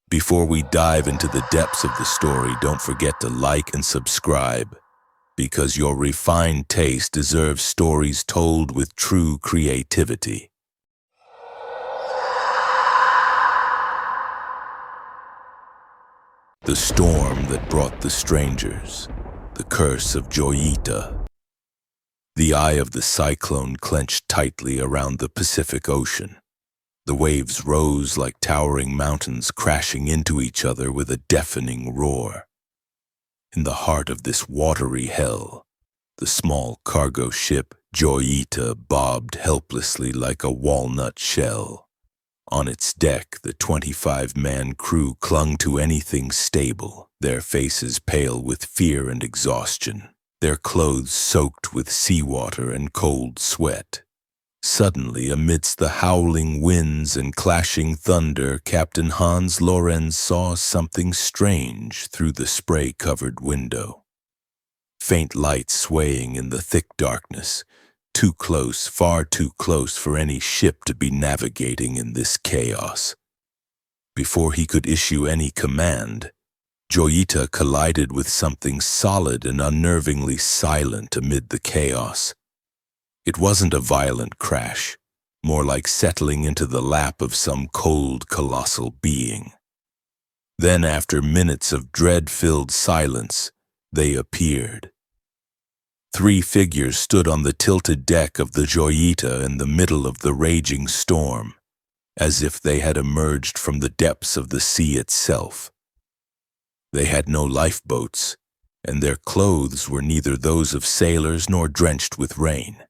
Before we dive into the depths of the story, don't forget to like and subscribe, because your refined taste deserves stories told with true creativity. The storm that brought the strangers, the curse of Joyita. The eye of the cyclone clenched tightly around the Pacific Ocean. The waves rose like towering mountains, crashing into each other with a deafening roar. In the heart of this watery hell, the small cargo ship Joyita bobbed helplessly like a walnut shell. On its deck, the 25-man crew clung to anything stable, their faces pale with fear and exhaustion, their clothes soaked with seawater and cold sweat. Suddenly, amidst the howling winds and clashing thunder, Captain Hans Lorenz saw something strange through the spray-covered window. Faint lights swaying in the thick darkness, too close, far too close for any ship to be navigating in this chaos. Before he could issue any command, Joyita collided with something solid and unnervingly silent amid the chaos. It wasn't a violent crash, more like settling into the lap of some cold, colossal being. Then, after minutes of dread-filled silence, they appeared. 3 figures stood on the tilted deck of the Joyita in the middle of the raging storm, as if they had emerged from the depths of the sea itself. They had no lifeboats, and their clothes were neither those of sailors nor drenched with rain.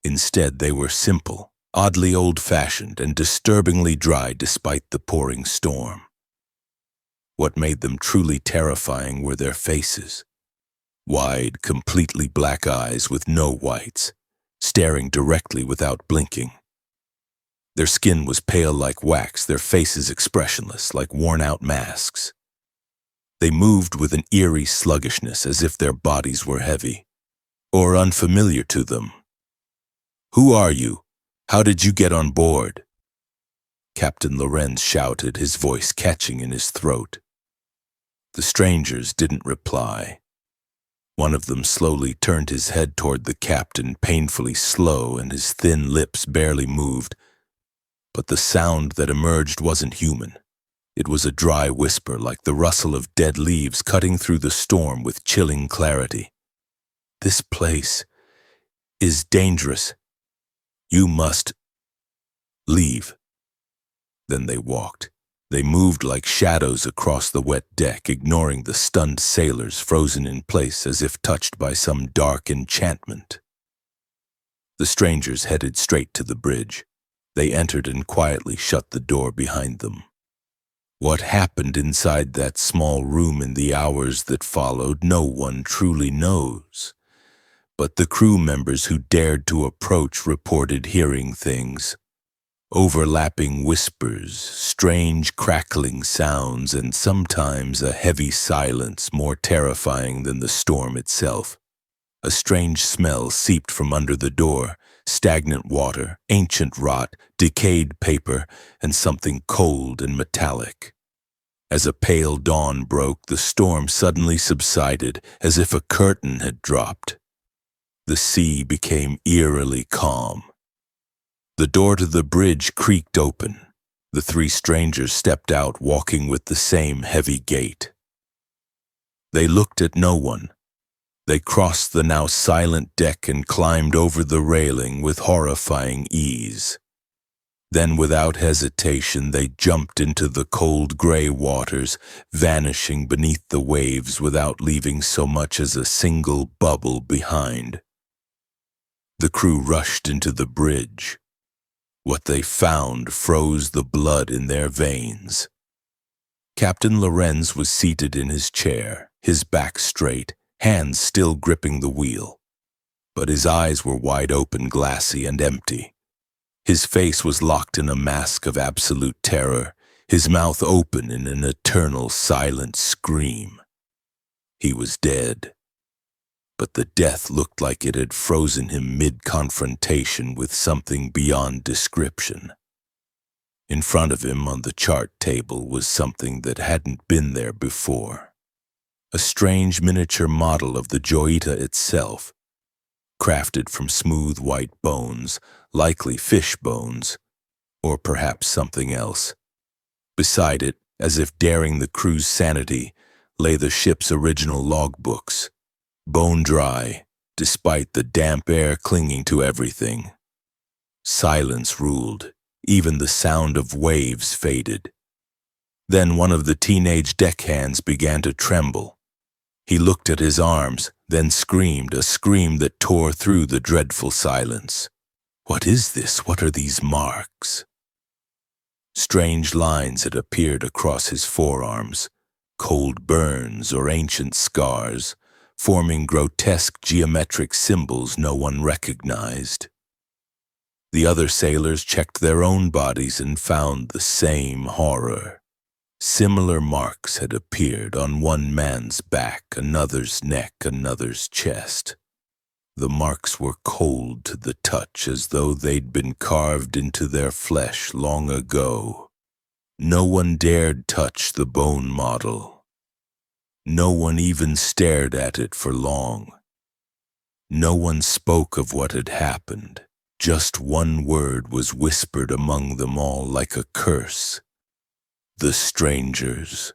Instead, they were simple, oddly old-fashioned, and disturbingly dry despite the pouring storm. What made them truly terrifying were their faces. Wide, completely black eyes with no whites, staring directly without blinking. Their skin was pale like wax, their faces expressionless, like worn-out masks. They moved with an eerie sluggishness, as if their bodies were heavy, or unfamiliar to them. "Who are you? How did you get on board?" Captain Lorenz shouted, his voice catching in his throat. The strangers didn't reply. One of them slowly turned his head toward the captain, painfully slow, and his thin lips barely moved. But the sound that emerged wasn't human. It was a dry whisper, like the rustle of dead leaves cutting through the storm with chilling clarity. "This place is dangerous. You must leave." Then they walked. They moved like shadows across the wet deck, ignoring the stunned sailors frozen in place as if touched by some dark enchantment. The strangers headed straight to the bridge. They entered and quietly shut the door behind them. What happened inside that small room in the hours that followed, no one truly knows. But the crew members who dared to approach reported hearing things. Overlapping whispers, strange crackling sounds, and sometimes a heavy silence more terrifying than the storm itself. A strange smell seeped from under the door, stagnant water, ancient rot, decayed paper, and something cold and metallic. As a pale dawn broke, the storm suddenly subsided, as if a curtain had dropped. The sea became eerily calm. The door to the bridge creaked open. The 3 strangers stepped out, walking with the same heavy gait. They looked at no one. They crossed the now silent deck and climbed over the railing with horrifying ease. Then, without hesitation, they jumped into the cold gray waters, vanishing beneath the waves without leaving so much as a single bubble behind. The crew rushed into the bridge. What they found froze the blood in their veins. Captain Lorenz was seated in his chair, his back straight, hands still gripping the wheel. But his eyes were wide open, glassy, and empty. His face was locked in a mask of absolute terror, his mouth open in an eternal silent scream. He was dead. But the death looked like it had frozen him mid-confrontation with something beyond description. In front of him on the chart table was something that hadn't been there before. A strange miniature model of the Joyita itself, crafted from smooth white bones, likely fish bones, or perhaps something else. Beside it, as if daring the crew's sanity, lay the ship's original logbooks, bone dry, despite the damp air clinging to everything. Silence ruled, even the sound of waves faded. Then one of the teenage deckhands began to tremble. He looked at his arms, then screamed, a scream that tore through the dreadful silence. "What is this? What are these marks?" Strange lines had appeared across his forearms, cold burns or ancient scars, forming grotesque geometric symbols no one recognized. The other sailors checked their own bodies and found the same horror. Similar marks had appeared on one man's back, another's neck, another's chest. The marks were cold to the touch, as though they'd been carved into their flesh long ago. No one dared touch the bone model. No one even stared at it for long. No one spoke of what had happened. Just one word was whispered among them all like a curse. The strangers.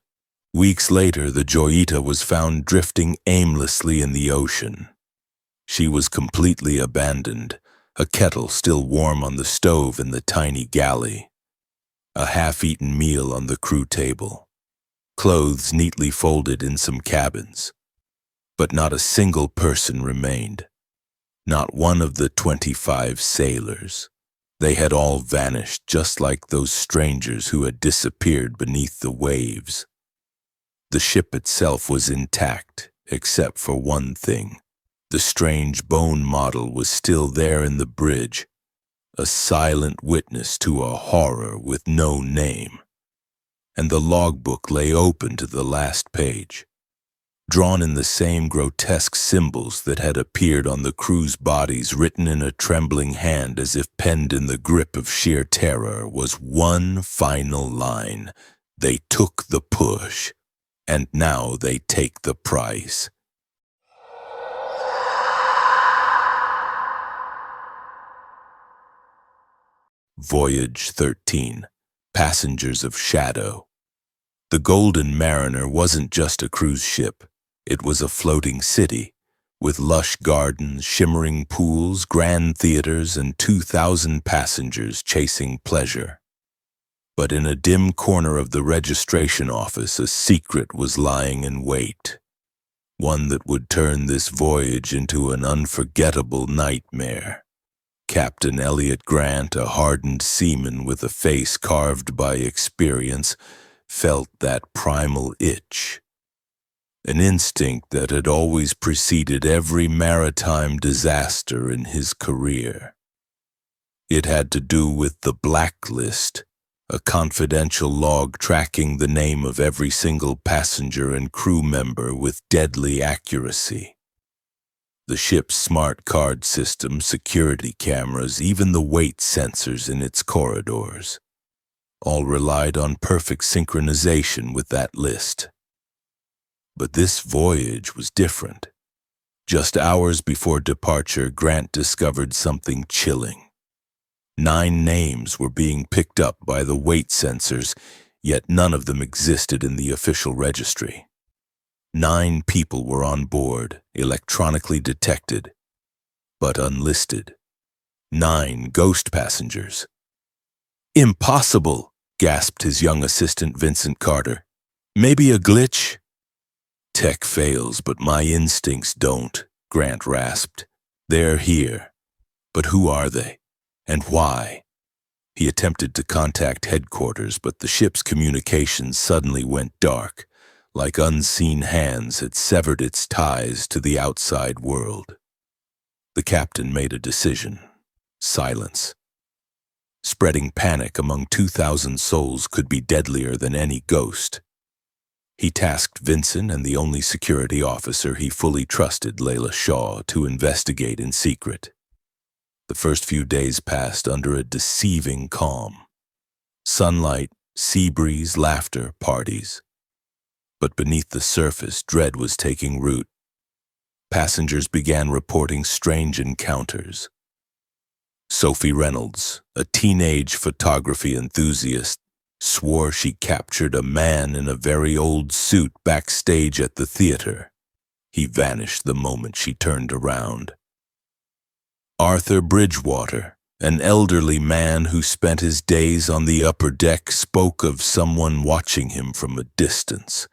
Weeks later, the Joyita was found drifting aimlessly in the ocean. She was completely abandoned, a kettle still warm on the stove in the tiny galley, a half-eaten meal on the crew table, clothes neatly folded in some cabins. But not a single person remained. Not one of the 25 sailors. They had all vanished, just like those strangers who had disappeared beneath the waves. The ship itself was intact, except for one thing. The strange bone model was still there in the bridge, a silent witness to a horror with no name. And the logbook lay open to the last page, drawn in the same grotesque symbols that had appeared on the crew's bodies, written in a trembling hand as if penned in the grip of sheer terror, was one final line. "They took the push, and now they take the price." Voyage 13. Passengers of Shadow. The Golden Mariner wasn't just a cruise ship. It was a floating city, with lush gardens, shimmering pools, grand theaters, and 2,000 passengers chasing pleasure. But in a dim corner of the registration office, a secret was lying in wait, one that would turn this voyage into an unforgettable nightmare. Captain Elliot Grant, a hardened seaman with a face carved by experience, felt that primal itch. An instinct that had always preceded every maritime disaster in his career. It had to do with the blacklist, a confidential log tracking the name of every single passenger and crew member with deadly accuracy. The ship's smart card system, security cameras, even the weight sensors in its corridors, all relied on perfect synchronization with that list. But this voyage was different. Just hours before departure, Grant discovered something chilling. 9 names were being picked up by the weight sensors, yet none of them existed in the official registry. 9 people were on board, electronically detected, but unlisted. 9 ghost passengers. "Impossible," gasped his young assistant Vincent Carter. "Maybe a glitch?" "Tech fails, but my instincts don't," Grant rasped. "They're here. But who are they? And why?" He attempted to contact headquarters, but the ship's communications suddenly went dark, like unseen hands had severed its ties to the outside world. The captain made a decision. Silence. Spreading panic among 2,000 souls could be deadlier than any ghost. He tasked Vincent and the only security officer he fully trusted, Layla Shaw, to investigate in secret. The first few days passed under a deceiving calm. Sunlight, sea breeze, laughter, parties. But beneath the surface, dread was taking root. Passengers began reporting strange encounters. Sophie Reynolds, a teenage photography enthusiast, swore she captured a man in a very old suit backstage at the theater. He vanished the moment she turned around. Arthur Bridgewater, an elderly man who spent his days on the upper deck, spoke of someone watching him from a distance,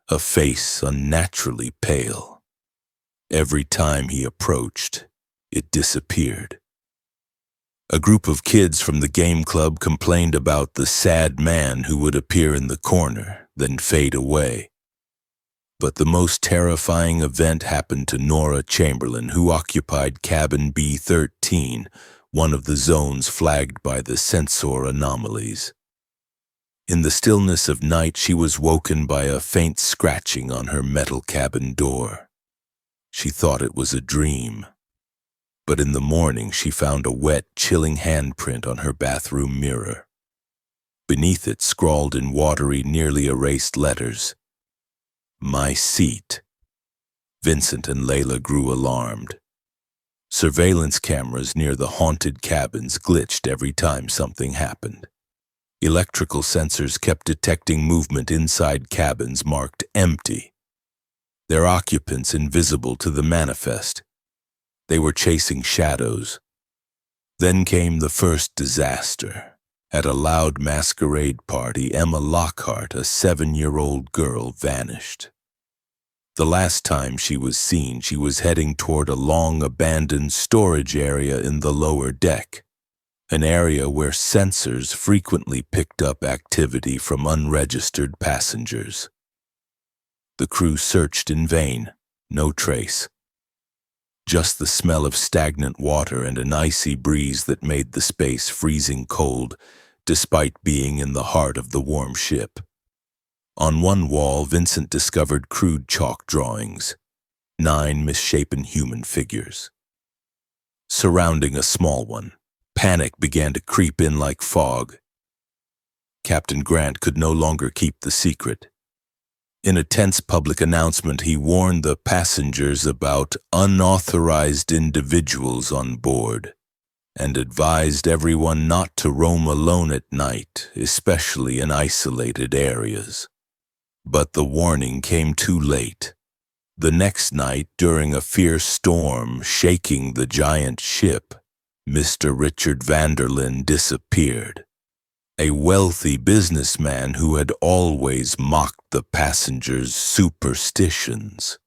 a face unnaturally pale. Every time he approached, it disappeared. A group of kids from the game club complained about the sad man who would appear in the corner, then fade away. But the most terrifying event happened to Nora Chamberlain, who occupied cabin B13, one of the zones flagged by the sensor anomalies. In the stillness of night, she was woken by a faint scratching on her metal cabin door. She thought it was a dream. But in the morning, she found a wet, chilling handprint on her bathroom mirror. Beneath it, scrawled in watery, nearly erased letters, "My seat." Vincent and Layla grew alarmed. Surveillance cameras near the haunted cabins glitched every time something happened. Electrical sensors kept detecting movement inside cabins marked empty, their occupants invisible to the manifest. They were chasing shadows. Then came the first disaster. At a loud masquerade party, Emma Lockhart, a 7-year-old girl, vanished. The last time she was seen, she was heading toward a long-abandoned storage area in the lower deck, an area where sensors frequently picked up activity from unregistered passengers. The crew searched in vain, no trace. Just the smell of stagnant water and an icy breeze that made the space freezing cold, despite being in the heart of the warm ship. On one wall, Vincent discovered crude chalk drawings, 9 misshapen human figures. Surrounding a small one, panic began to creep in like fog. Captain Grant could no longer keep the secret. In a tense public announcement, he warned the passengers about unauthorized individuals on board and advised everyone not to roam alone at night, especially in isolated areas. But the warning came too late. The next night, during a fierce storm shaking the giant ship, Mr. Richard Vanderlyn disappeared. A wealthy businessman who had always mocked the passengers' superstitions.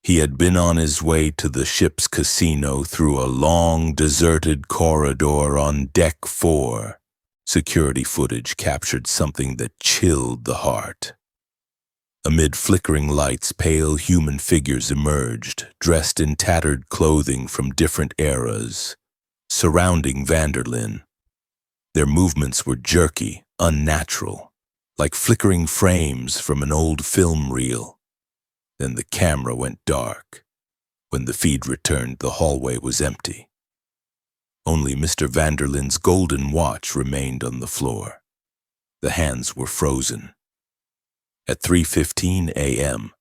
He had been on his way to the ship's casino through a long, deserted corridor on Deck 4. Security footage captured something that chilled the heart. Amid flickering lights, pale human figures emerged, dressed in tattered clothing from different eras, surrounding Vanderlyn. Their movements were jerky, unnatural, like flickering frames from an old film reel. Then the camera went dark. When the feed returned, the hallway was empty. Only Mr. Vanderlyn's golden watch remained on the floor. The hands were frozen. At 3:15 a.m.,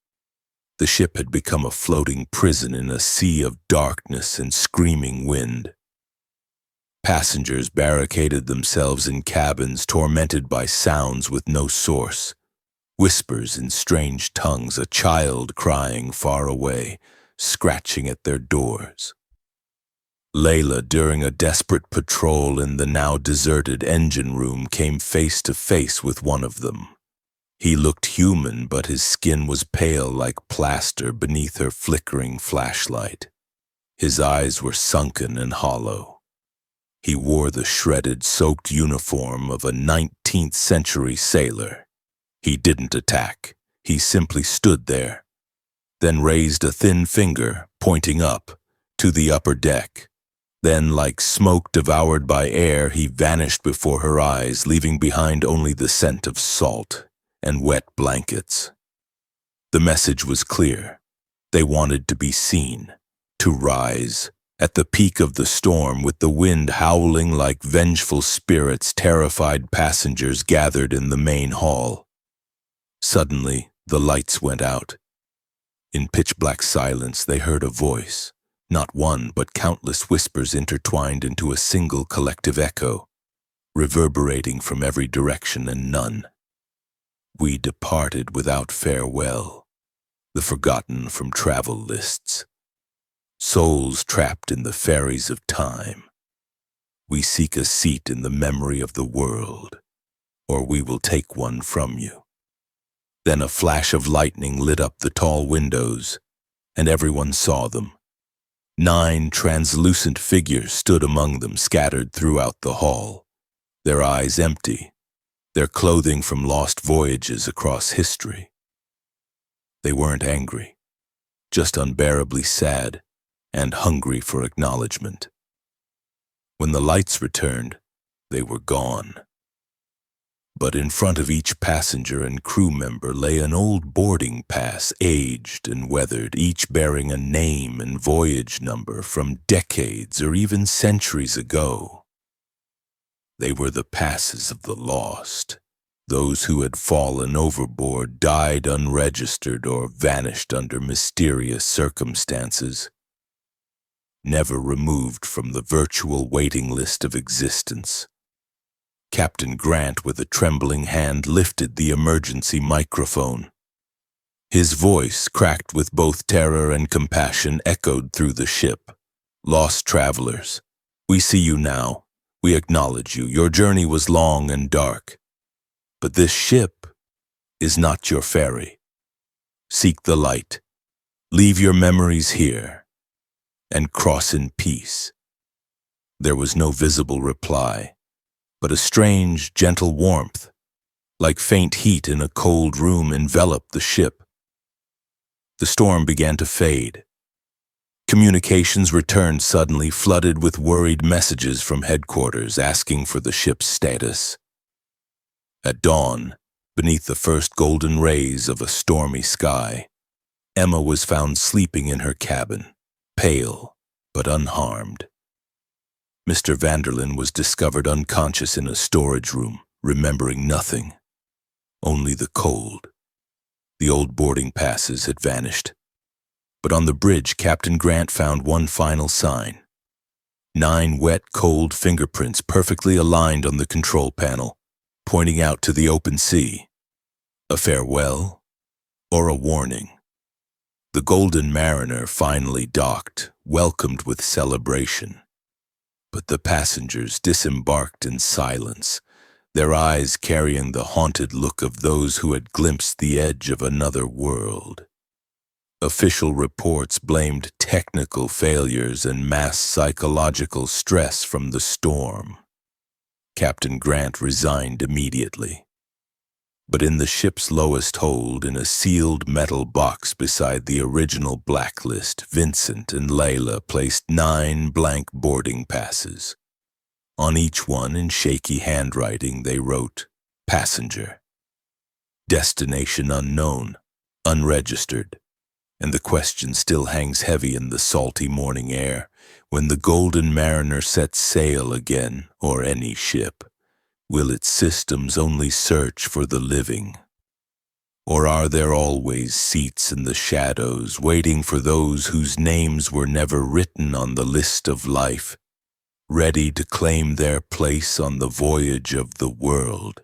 the ship had become a floating prison in a sea of darkness and screaming wind. Passengers barricaded themselves in cabins, tormented by sounds with no source. Whispers in strange tongues, a child crying far away, scratching at their doors. Layla, during a desperate patrol in the now deserted engine room, came face to face with one of them. He looked human, but his skin was pale like plaster beneath her flickering flashlight. His eyes were sunken and hollow. He wore the shredded, soaked uniform of a 19th century sailor. He didn't attack. He simply stood there, then raised a thin finger, pointing up, to the upper deck. Then, like smoke devoured by air, he vanished before her eyes, leaving behind only the scent of salt and wet blankets. The message was clear. They wanted to be seen, to rise At the peak of the storm, with the wind howling like vengeful spirits, terrified passengers gathered in the main hall. Suddenly, the lights went out. In pitch-black silence, they heard a voice, not one but countless whispers intertwined into a single collective echo, reverberating from every direction and none. We departed without farewell, the forgotten from travel lists. Souls trapped in the ferries of time. We seek a seat in the memory of the world, or we will take one from you. Then a flash of lightning lit up the tall windows, and everyone saw them. 9 translucent figures stood among them, scattered throughout the hall, their eyes empty, their clothing from lost voyages across history. They weren't angry, just unbearably sad and hungry for acknowledgement. When the lights returned, they were gone. But in front of each passenger and crew member lay an old boarding pass, aged and weathered, each bearing a name and voyage number from decades or even centuries ago. They were the passes of the lost, those who had fallen overboard, died unregistered, or vanished under mysterious circumstances, never removed from the virtual waiting list of existence. Captain Grant, with a trembling hand, lifted the emergency microphone. His voice, cracked with both terror and compassion, echoed through the ship. "Lost travelers, we see you now. We acknowledge you. Your journey was long and dark. But this ship is not your ferry. Seek the light. Leave your memories here and cross in peace." There was no visible reply, but a strange, gentle warmth, like faint heat in a cold room, enveloped the ship. The storm began to fade. Communications returned suddenly, flooded with worried messages from headquarters asking for the ship's status. At dawn, beneath the first golden rays of a stormy sky, Emma was found sleeping in her cabin, pale but unharmed. Mr. Vanderlyn was discovered unconscious in a storage room, remembering nothing, only the cold. The old boarding passes had vanished. But on the bridge, Captain Grant found one final sign. 9 wet, cold fingerprints perfectly aligned on the control panel, pointing out to the open sea. A farewell or a warning? The Golden Mariner finally docked, welcomed with celebration. But the passengers disembarked in silence, their eyes carrying the haunted look of those who had glimpsed the edge of another world. Official reports blamed technical failures and mass psychological stress from the storm. Captain Grant resigned immediately. But in the ship's lowest hold, in a sealed metal box beside the original blacklist, Vincent and Layla placed 9 blank boarding passes. On each one, in shaky handwriting, they wrote, "Passenger." Destination unknown, unregistered. And the question still hangs heavy in the salty morning air. When the Golden Mariner sets sail again, or any ship, will its systems only search for the living? Or are there always seats in the shadows waiting for those whose names were never written on the list of life, ready to claim their place on the voyage of the world?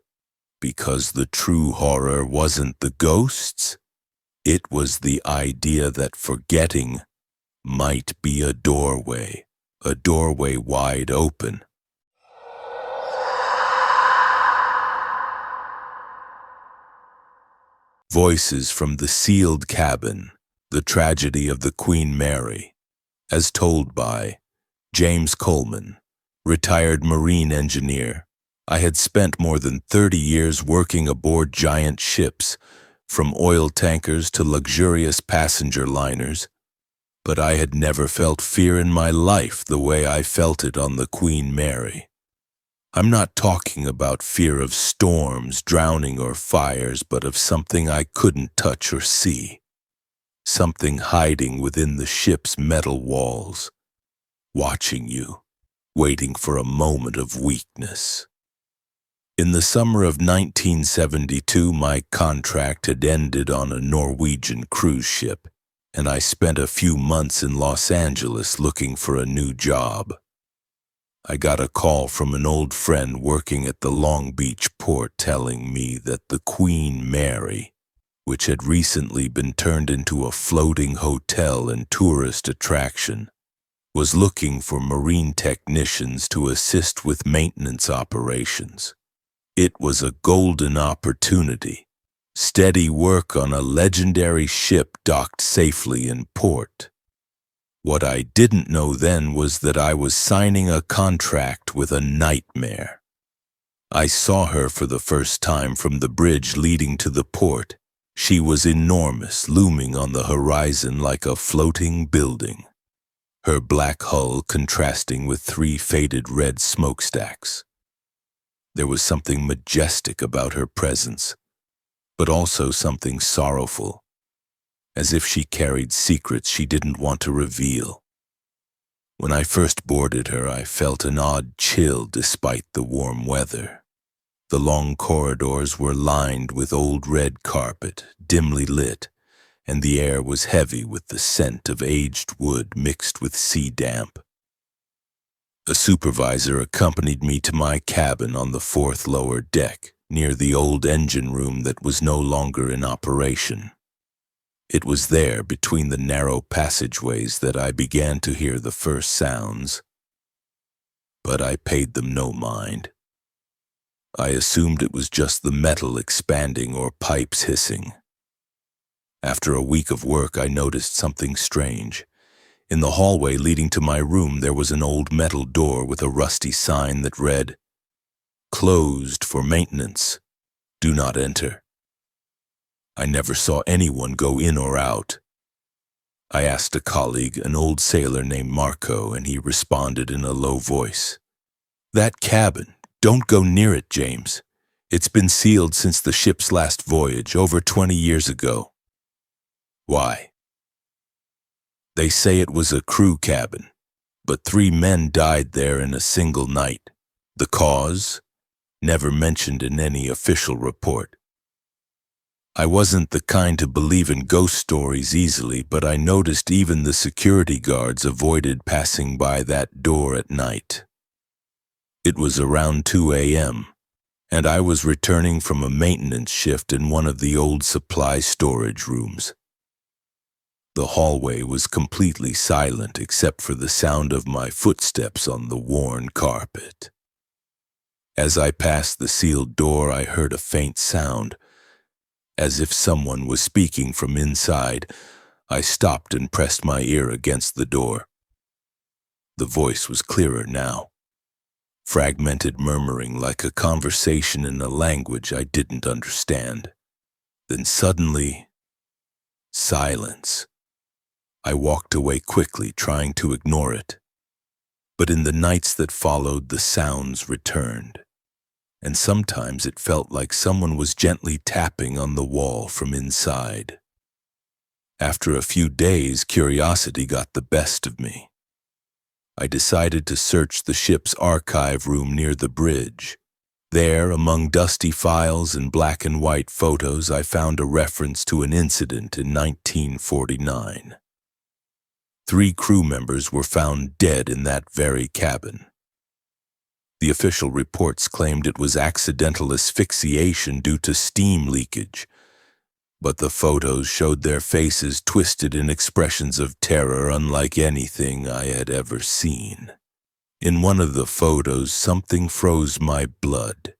Because the true horror wasn't the ghosts, it was the idea that forgetting might be a doorway wide open. Voices from the sealed cabin, the tragedy of the Queen Mary, as told by James Coleman, retired marine engineer. I had spent more than 30 years working aboard giant ships, from oil tankers to luxurious passenger liners, but I had never felt fear in my life the way I felt it on the Queen Mary. I'm not talking about fear of storms, drowning, or fires, but of something I couldn't touch or see. Something hiding within the ship's metal walls. watching you, waiting for a moment of weakness. In the summer of 1972, my contract had ended on a Norwegian cruise ship, and I spent a few months in Los Angeles looking for a new job. I got a call from an old friend working at the Long Beach port telling me that the Queen Mary, which had recently been turned into a floating hotel and tourist attraction, was looking for marine technicians to assist with maintenance operations. It was a golden opportunity, steady work on a legendary ship docked safely in port. What I didn't know then was that I was signing a contract with a nightmare. I saw her for the first time from the bridge leading to the port. She was enormous, looming on the horizon like a floating building, her black hull contrasting with 3 faded red smokestacks. There was something majestic about her presence, but also something sorrowful, as if she carried secrets she didn't want to reveal. When I first boarded her, I felt an odd chill despite the warm weather. The long corridors were lined with old red carpet, dimly lit, and the air was heavy with the scent of aged wood mixed with sea damp. A supervisor accompanied me to my cabin on the 4th lower deck, near the old engine room that was no longer in operation. It was there, between the narrow passageways, that I began to hear the first sounds. But I paid them no mind. I assumed it was just the metal expanding or pipes hissing. After a week of work, I noticed something strange. In the hallway leading to my room, there was an old metal door with a rusty sign that read, "Closed for maintenance. Do not enter." I never saw anyone go in or out. I asked a colleague, an old sailor named Marco, and he responded in a low voice, "That cabin, don't go near it, James. It's been sealed since the ship's last voyage, over 20 years ago." Why? They say it was a crew cabin, but 3 men died there in a single night. The cause? Never mentioned in any official report. I wasn't the kind to believe in ghost stories easily, but I noticed even the security guards avoided passing by that door at night. It was around 2 a.m., and I was returning from a maintenance shift in one of the old supply storage rooms. The hallway was completely silent except for the sound of my footsteps on the worn carpet. As I passed the sealed door, I heard a faint sound, as if someone was speaking from inside. I stopped and pressed my ear against the door. The voice was clearer now, fragmented murmuring like a conversation in a language I didn't understand. Then suddenly, silence. I walked away quickly, trying to ignore it. But in the nights that followed, the sounds returned, and sometimes it felt like someone was gently tapping on the wall from inside. After a few days, curiosity got the best of me. I decided to search the ship's archive room near the bridge. There, among dusty files and black and white photos, I found a reference to an incident in 1949. 3 crew members were found dead in that very cabin. The official reports claimed it was accidental asphyxiation due to steam leakage, but the photos showed their faces twisted in expressions of terror unlike anything I had ever seen. In one of the photos, something froze my blood.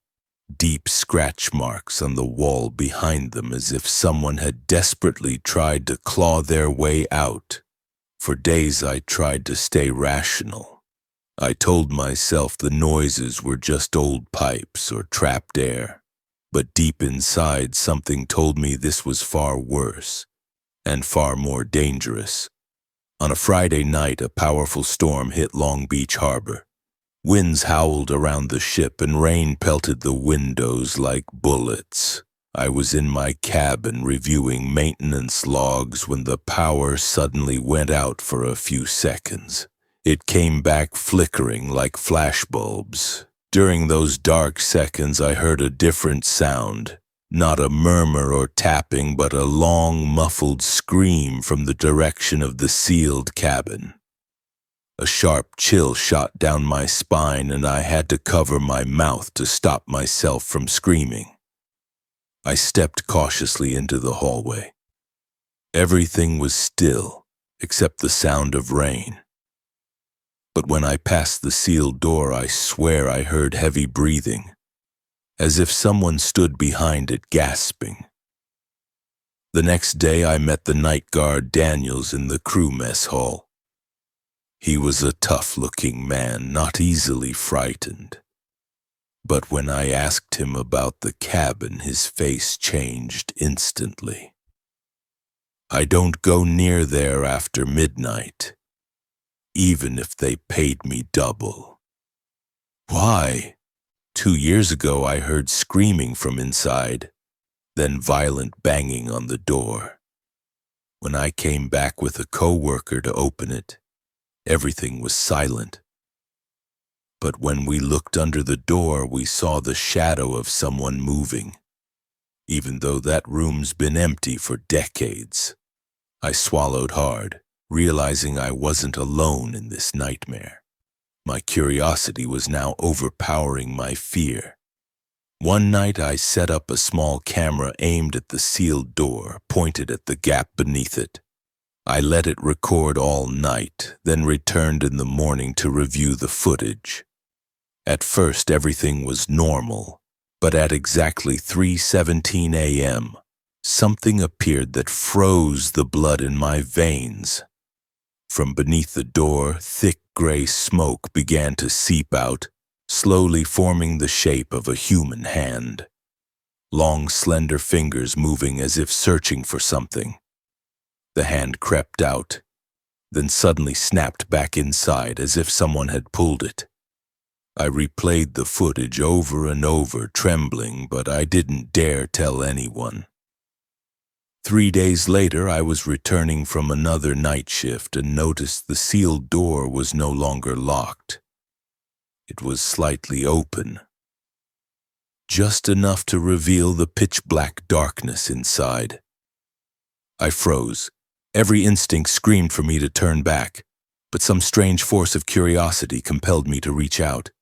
Deep scratch marks on the wall behind them, as if someone had desperately tried to claw their way out. For days I tried to stay rational. I told myself the noises were just old pipes or trapped air. But deep inside, something told me this was far worse and far more dangerous. On a Friday night, a powerful storm hit Long Beach Harbor. Winds howled around the ship and rain pelted the windows like bullets. I was in my cabin reviewing maintenance logs when the power suddenly went out for a few seconds. It came back flickering like flashbulbs. During those dark seconds, I heard a different sound. Not a murmur or tapping, but a long, muffled scream from the direction of the sealed cabin. A sharp chill shot down my spine, and I had to cover my mouth to stop myself from screaming. I stepped cautiously into the hallway. Everything was still, except the sound of rain. But when I passed the sealed door, I swear I heard heavy breathing, as if someone stood behind it gasping. The next day I met the night guard Daniels in the crew mess hall. He was a tough-looking man, not easily frightened. But when I asked him about the cabin, his face changed instantly. I don't go near there after midnight, even if they paid me double. Why? 2 years ago I heard screaming from inside, then violent banging on the door. When I came back with a coworker to open it, everything was silent. But when we looked under the door, we saw the shadow of someone moving, even though that room's been empty for decades. I swallowed hard, realizing I wasn't alone in this nightmare. My curiosity was now overpowering my fear. One night I set up a small camera aimed at the sealed door, pointed at the gap beneath it. I let it record all night, then returned in the morning to review the footage. At first everything was normal, but at exactly 3:17 a.m., something appeared that froze the blood in my veins. From beneath the door, thick gray smoke began to seep out, slowly forming the shape of a human hand. Long, slender fingers moving as if searching for something. The hand crept out, then suddenly snapped back inside as if someone had pulled it. I replayed the footage over and over, trembling, but I didn't dare tell anyone. 3 days later, I was returning from another night shift and noticed the sealed door was no longer locked. It was slightly open, just enough to reveal the pitch-black darkness inside. I froze. Every instinct screamed for me to turn back, but some strange force of curiosity compelled me to reach out.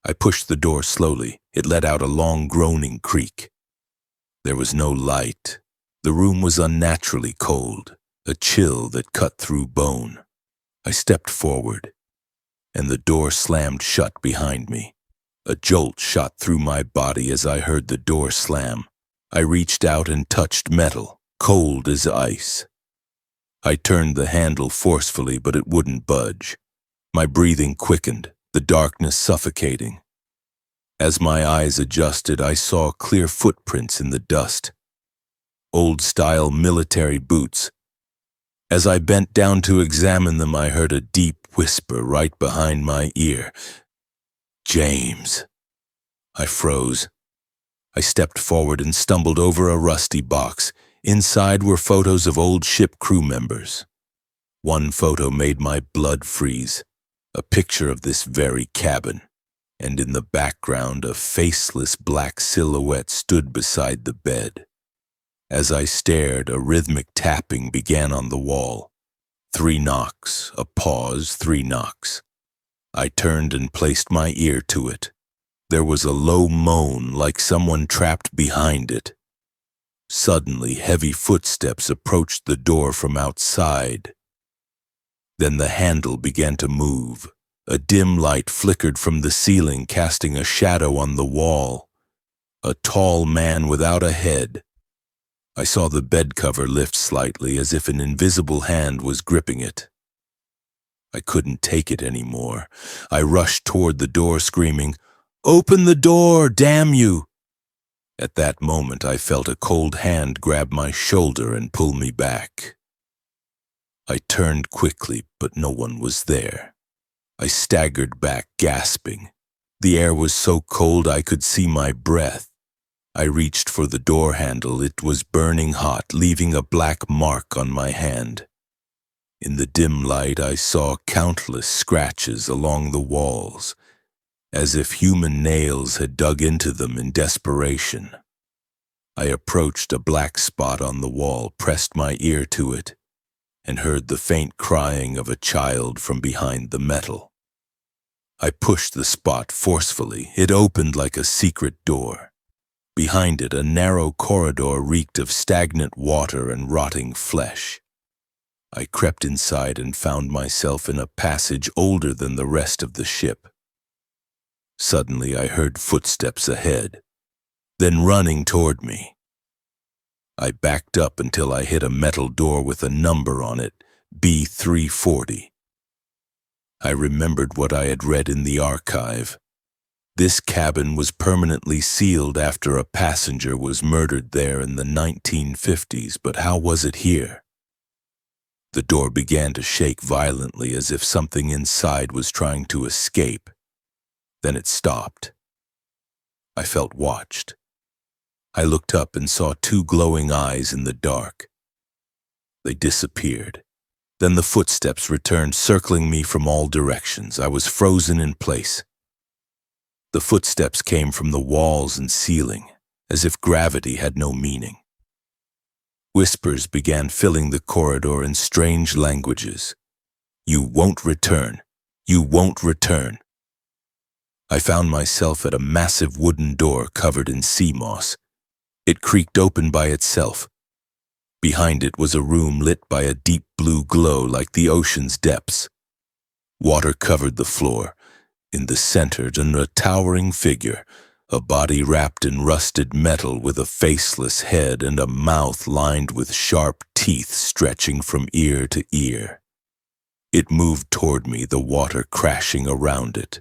I pushed the door slowly. It let out a long, groaning creak. There was no light. The room was unnaturally cold, a chill that cut through bone. I stepped forward, and the door slammed shut behind me. A jolt shot through my body as I heard the door slam. I reached out and touched metal, cold as ice. I turned the handle forcefully, but it wouldn't budge. My breathing quickened, the darkness suffocating. As my eyes adjusted, I saw clear footprints in the dust. Old-style military boots. As I bent down to examine them, I heard a deep whisper right behind my ear. "James." I froze. I stepped forward and stumbled over a rusty box. Inside were photos of old ship crew members. One photo made my blood freeze, a picture of this very cabin, and in the background a faceless black silhouette stood beside the bed. As I stared, a rhythmic tapping began on the wall. 3 knocks, a pause, 3 knocks. I turned and placed my ear to it. There was a low moan like someone trapped behind it. Suddenly, heavy footsteps approached the door from outside. Then the handle began to move. A dim light flickered from the ceiling, casting a shadow on the wall. A tall man without a head. I saw the bed cover lift slightly, as if an invisible hand was gripping it. I couldn't take it anymore. I rushed toward the door, screaming, "Open the door, damn you!" At that moment, I felt a cold hand grab my shoulder and pull me back. I turned quickly, but no one was there. I staggered back, gasping. The air was so cold I could see my breath. I reached for the door handle. It was burning hot, leaving a black mark on my hand. In the dim light, I saw countless scratches along the walls, as if human nails had dug into them in desperation. I approached a black spot on the wall, pressed my ear to it, and heard the faint crying of a child from behind the metal. I pushed the spot forcefully. It opened like a secret door. Behind it, a narrow corridor reeked of stagnant water and rotting flesh. I crept inside and found myself in a passage older than the rest of the ship. Suddenly, I heard footsteps ahead, then running toward me. I backed up until I hit a metal door with a number on it, B340. I remembered what I had read in the archive. This cabin was permanently sealed after a passenger was murdered there in the 1950s, but how was it here? The door began to shake violently as if something inside was trying to escape. Then it stopped. I felt watched. I looked up and saw two glowing eyes in the dark. They disappeared. Then the footsteps returned, circling me from all directions. I was frozen in place. The footsteps came from the walls and ceiling, as if gravity had no meaning. Whispers began filling the corridor in strange languages. "You won't return. You won't return." I found myself at a massive wooden door covered in sea moss. It creaked open by itself. Behind it was a room lit by a deep blue glow like the ocean's depths. Water covered the floor. In the center, a towering figure, a body wrapped in rusted metal with a faceless head and a mouth lined with sharp teeth stretching from ear to ear. It moved toward me, the water crashing around it.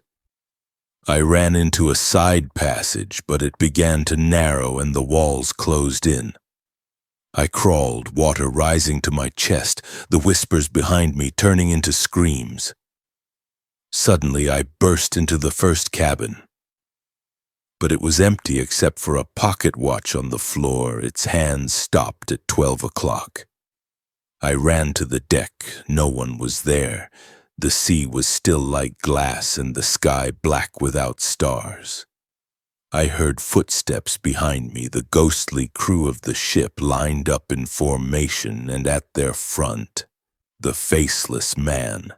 I ran into a side passage, but it began to narrow and the walls closed in. I crawled, water rising to my chest, the whispers behind me turning into screams. Suddenly, I burst into the first cabin. But it was empty except for a pocket watch on the floor, its hands stopped at 12 o'clock. I ran to the deck. No one was there. The sea was still like glass and the sky black without stars. I heard footsteps behind me, the ghostly crew of the ship lined up in formation, and at their front, the faceless man.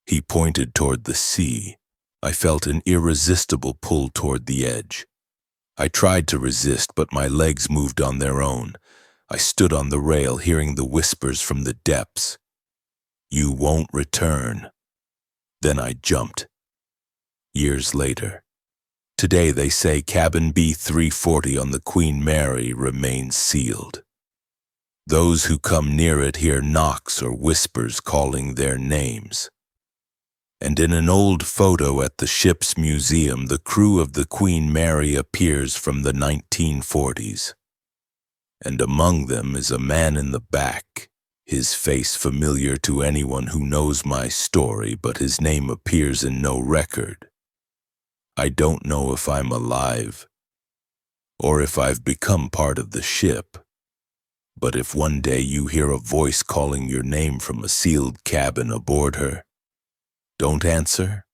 He pointed toward the sea. I felt an irresistible pull toward the edge. I tried to resist, but my legs moved on their own. I stood on the rail, hearing the whispers from the depths. "You won't return." Then I jumped. Years later. Today they say cabin B340 on the Queen Mary remains sealed. Those who come near it hear knocks or whispers calling their names. And in an old photo at the ship's museum, the crew of the Queen Mary appears from the 1940s. And among them is a man in the back, his face familiar to anyone who knows my story, but his name appears in no record. I don't know if I'm alive, or if I've become part of the ship. But if one day you hear a voice calling your name from a sealed cabin aboard her, don't answer.